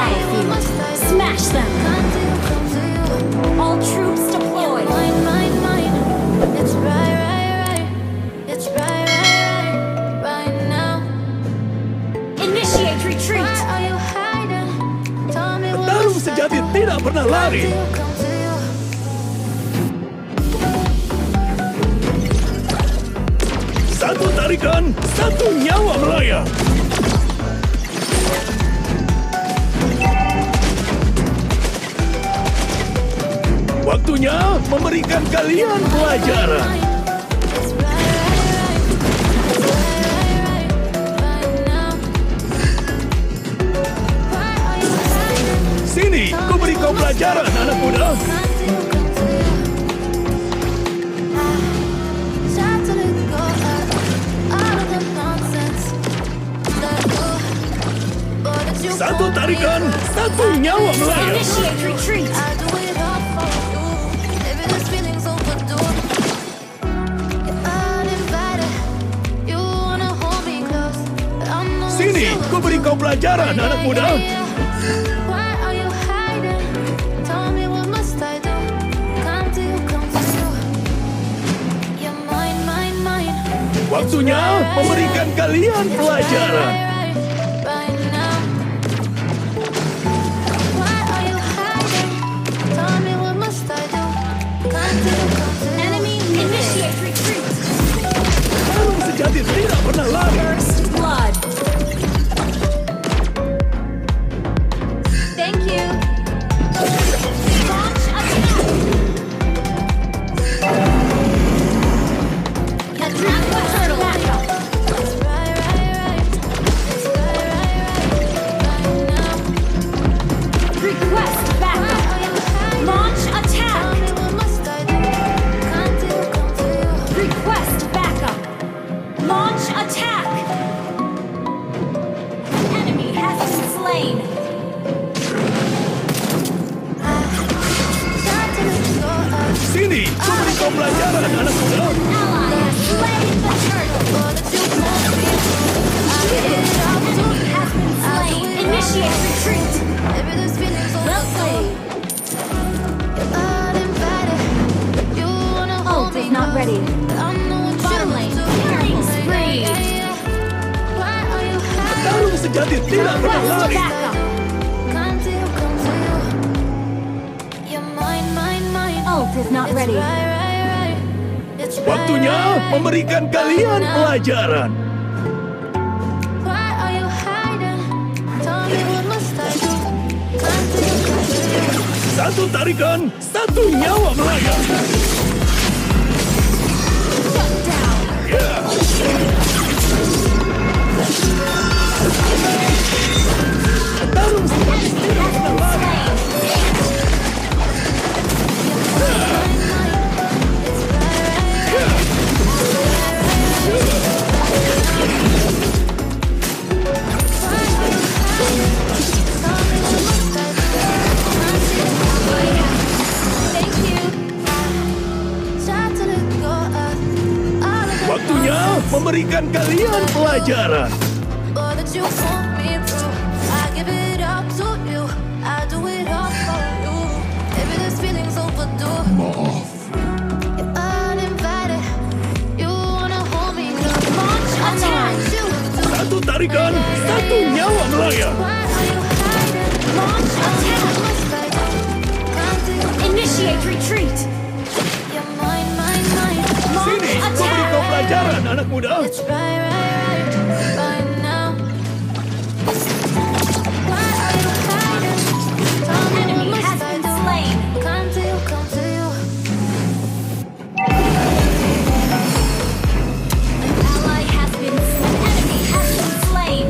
battlefield. Smash them. All troops deployed. It's right. It's right now. Initiate retreat. Why are you hiding? Tell me what Petarung sejati tidak pernah lari. come to you. Satu tarikan, satu nyawa melayang. Waktunya memberikan kalian pelajaran. It's right now. Why are you hiding? Sini, ku beri kau pelajaran, anak muda. Satu tarikan, satu nyawa melayang. Initiate retreat. Sini, ku beri kau pelajaran, anak muda. Waktunya memberikan kalian pelajaran. Enemy initiate retreat. Petarung sejati tidak pernah lari. First blood. Thank you. Launch attack. Attack turtle backup. Request backup. Launch attack. Request backup. Launch attack. Enemy has been slain. Sini, ku beri kau pelajaran, anak muda. Ally has slain the turtle. Has been slain. Initiate retreat. Well played. Ult is not ready. Bottom lane. Killing spree. Petarung sejati tidak pernah Request lari. backup. Ult is not ready. Waktunya memberikan kalian pelajaran. Satu tarikan, satu nyawa melayang. Shut down. Petarung sejati tidak pernah lari. Waktunya memberikan kalian pelajaran. Launch attack. Satu tarikan, satu nyawa melayang. Launch attack. Initiate retreat. Sini, ku beri kau pelajaran, anak muda. Enemy has been slain. Ally has been slain. Enemy has been slain.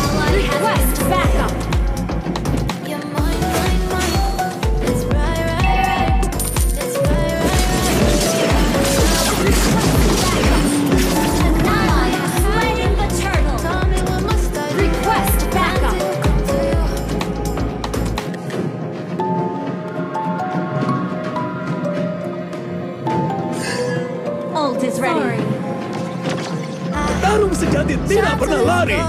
Ally request backup. Tarung sejati tidak pernah lari.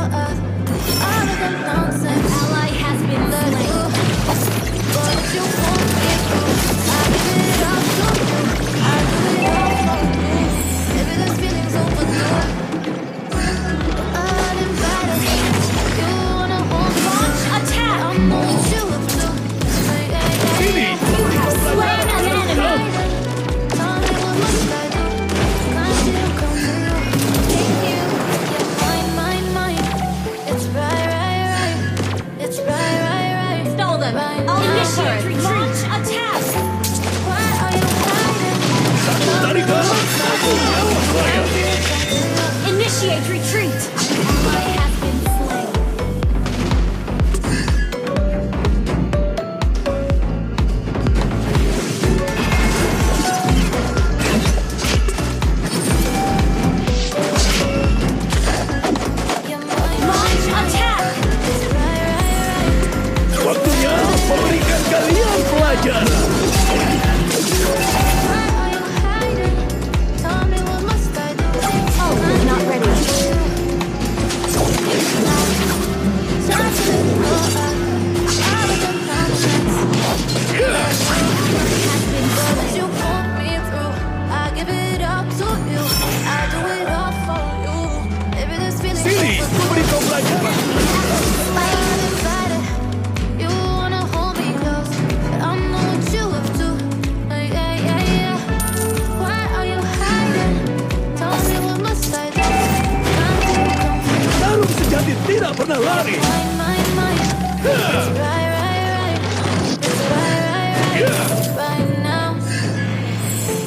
Ally has been slain. Sini, ku beri kau Slain pelajaran. an enemy. Stole them. Initiate retreat. Attack. Satu tarikan, satu nyawa saya. Initiate retreat. Ally has been slain. Launch attack. Waktunya memberikan kalian pelajaran. Oh, not ready. Sini, ku beri kau pelajaran. Tarung sejati tidak pernah lari.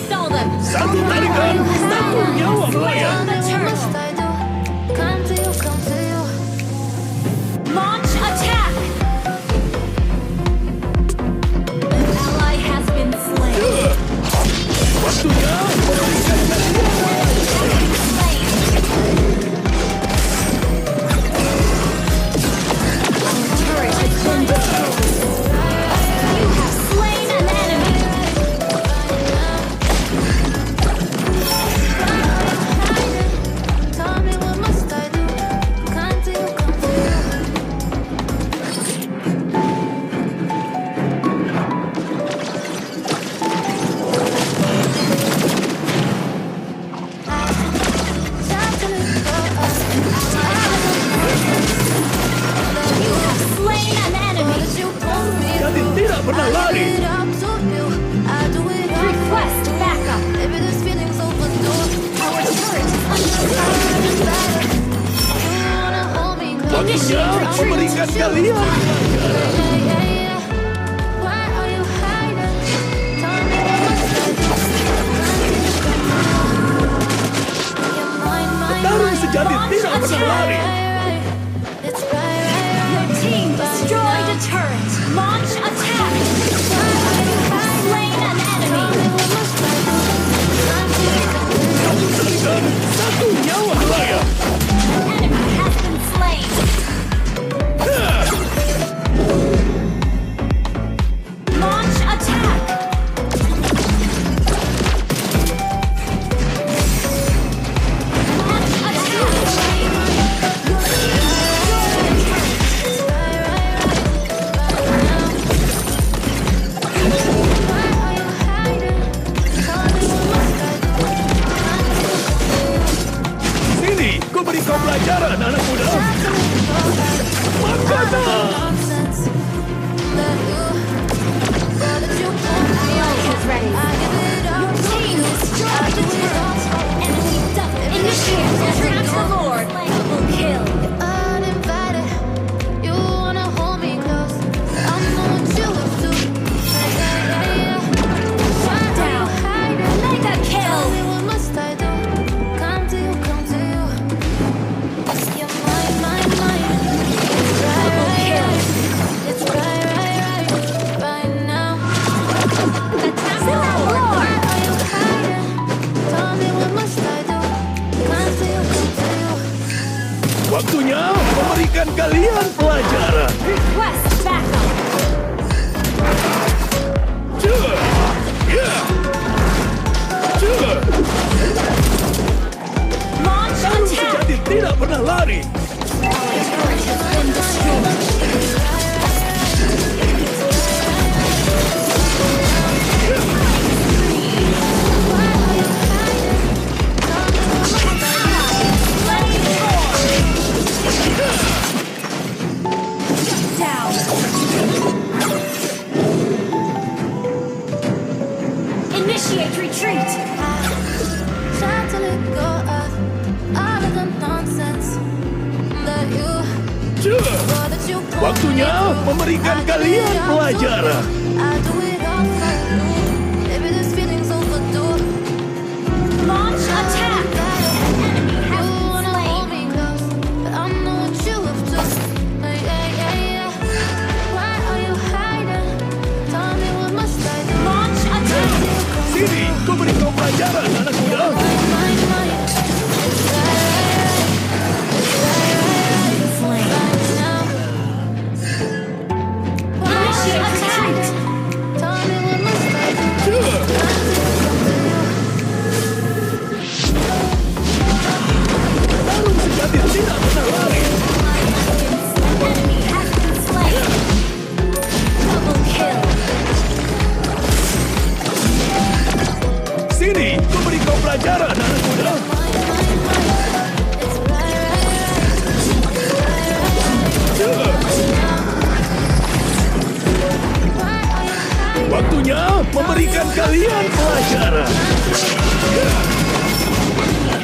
Stole them. Satu tarikan, satu nyawa saya. Launch attack. Ally has been slain. Waktunya memberikan kalian. Slain. Turret has been destroyed. You have slain an enemy. You have slain an enemy. Sejati tidak pernah lari. Request backup. Our turret is under attack. Waktunya memberikan kalian pelajaran. Tarung sejati tidak pernah lari. Your team destroyed a turret. Launch attack. Slain an enemy. Satu tarikan, satu nyawa saya. Enemy has been slain. Launch attack. Launch Sini, ku beri kau pelajaran, anak muda. Makanan. is ready. Your team destroyed the turret. Enemy double. Initiate attack the Lord. Double kill. Down. Mega kill. Double kill. Attack the Lord. Waktunya memberikan kalian pelajaran. Request backup. Tarung Launch sejati attack. tidak pernah lari. Our turret has been destroyed. Down. Initiate retreat. Try to let go of all of the nonsense that you thought that you pulled Waktunya me through. memberikan I give kalian it all to pelajaran. you. I do it all for you. Maybe this feeling's overdue. Launch attack. Enemy You has been wanna hold slain. me close, but I know what you have to. Yeah. Why are you hiding? Tell me what must I do? Launch attack. Sini, ku beri kau pelajaran, anak muda. Initiate retreat. Tarung sejati tidak pernah lari. Enemy has been slain. Double kill. Sini, ku beri kau pelajaran, anak muda. Waktunya memberikan kalian pelajaran.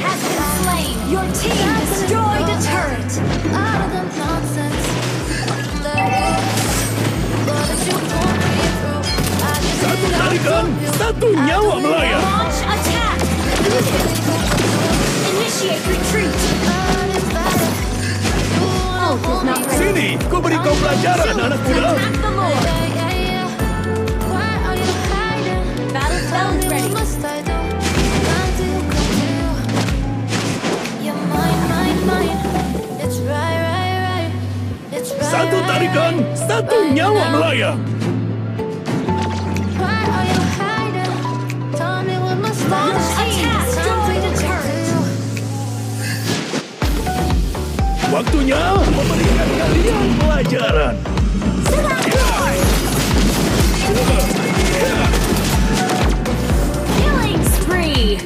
Has been slain. Your team destroyed a turret. Satu tarikan, satu nyawa melayang. Launch attack. Initiate retreat. Ult is not ready. Sini, ku beri kau pelajaran, anak muda. Attack the Lord. Battle spell is ready. Satu tarikan, satu nyawa melayang. Launch attack. Destroyed a turret. Waktunya memberikan kalian pelajaran. Killing spree.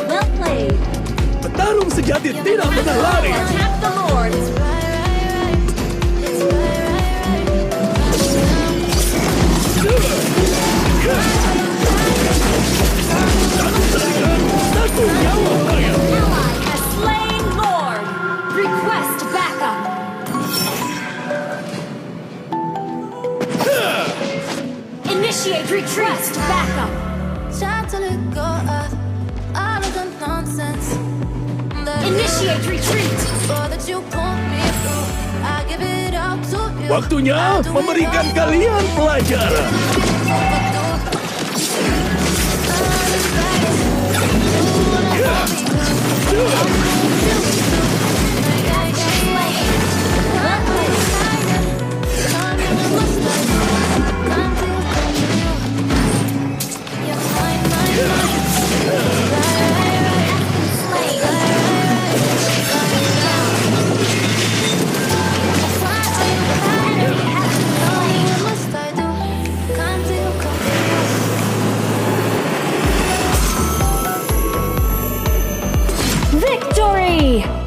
Well played. Petarung sejati tidak pernah lari. Attack the Lord. Satu tarikan, satu nyawa melayang. Ally has slain Lord. Request backup. Initiate retreat. Backup. Initiate retreat. Waktunya memberikan kalian pelajaran. Victory!